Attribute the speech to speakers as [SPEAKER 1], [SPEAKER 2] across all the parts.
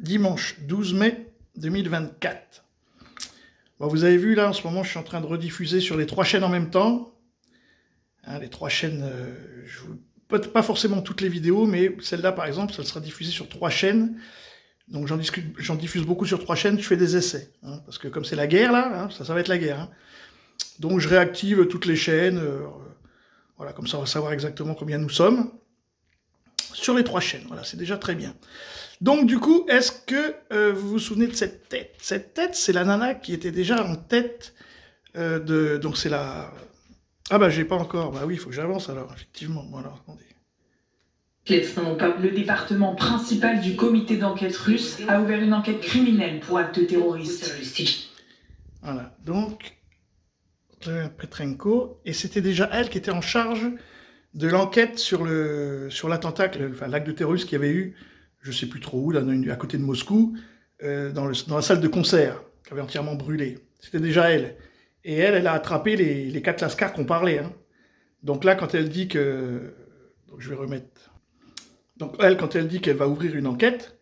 [SPEAKER 1] dimanche 12 mai 2024. Bon, vous avez vu là, en ce moment, je suis en train de rediffuser sur les 3 chaînes en même temps. Hein, les 3 chaînes, pas forcément toutes les vidéos, mais celle-là, par exemple, ça sera diffusée sur 3 chaînes. Donc j'en diffuse beaucoup sur 3 chaînes, je fais des essais. Hein, parce que comme c'est la guerre là, hein, ça va être la guerre. Hein. Donc je réactive toutes les chaînes. Voilà, comme ça on va savoir exactement combien nous sommes. Sur les 3 chaînes, voilà, c'est déjà très bien. Donc du coup, est-ce que vous vous souvenez de cette tête? Cette tête, c'est la nana qui était déjà en tête de... Donc c'est la... Ah bah j'ai pas encore, bah oui, il faut que j'avance alors, effectivement. Bon alors, attendez.
[SPEAKER 2] Le département principal du comité d'enquête russe a ouvert une enquête criminelle pour actes terroristes.
[SPEAKER 1] Voilà, donc... Petrenko, et c'était déjà elle qui était en charge de l'enquête sur l'attentat, enfin l'acte de terrorisme qu'il y avait eu, je sais plus trop où, là, à côté de Moscou, dans la salle de concert, qui avait entièrement brûlé. C'était déjà elle. Et elle a attrapé les 4 lascars qu'on parlait. Hein. Donc là, quand elle dit que... Donc je vais remettre... Donc elle, quand elle dit qu'elle va ouvrir une enquête,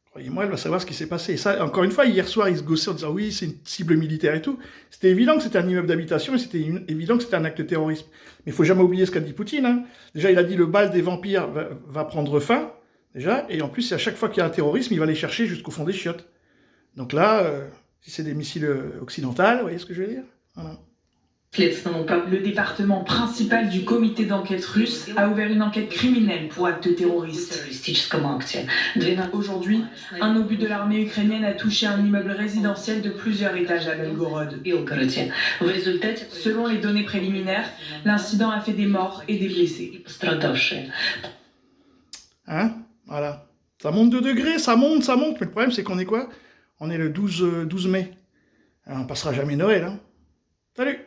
[SPEAKER 1] croyez-moi, elle va savoir ce qui s'est passé. Et ça, encore une fois, hier soir, ils se gossaient en disant oui, c'est une cible militaire et tout. C'était évident que c'était un immeuble d'habitation et c'était évident que c'était un acte de terrorisme. Mais il faut jamais oublier ce qu'a dit Poutine. Hein. Déjà, il a dit le bal des vampires va prendre fin, déjà. Et en plus, à chaque fois qu'il y a un terrorisme, il va les chercher jusqu'au fond des chiottes. Donc là, si c'est des missiles occidentaux, vous voyez ce que je veux dire? Voilà.
[SPEAKER 2] Le département principal du comité d'enquête russe a ouvert une enquête criminelle pour actes terroristes. Aujourd'hui, un obus de l'armée ukrainienne a touché un immeuble résidentiel de plusieurs étages à Belgorod. Selon les données préliminaires, l'incident a fait des morts et des blessés.
[SPEAKER 1] Hein? Voilà. Ça monte de degrés, ça monte, mais le problème c'est qu'on est quoi? On est le 12 mai. Alors, on passera jamais Noël, hein. Salut!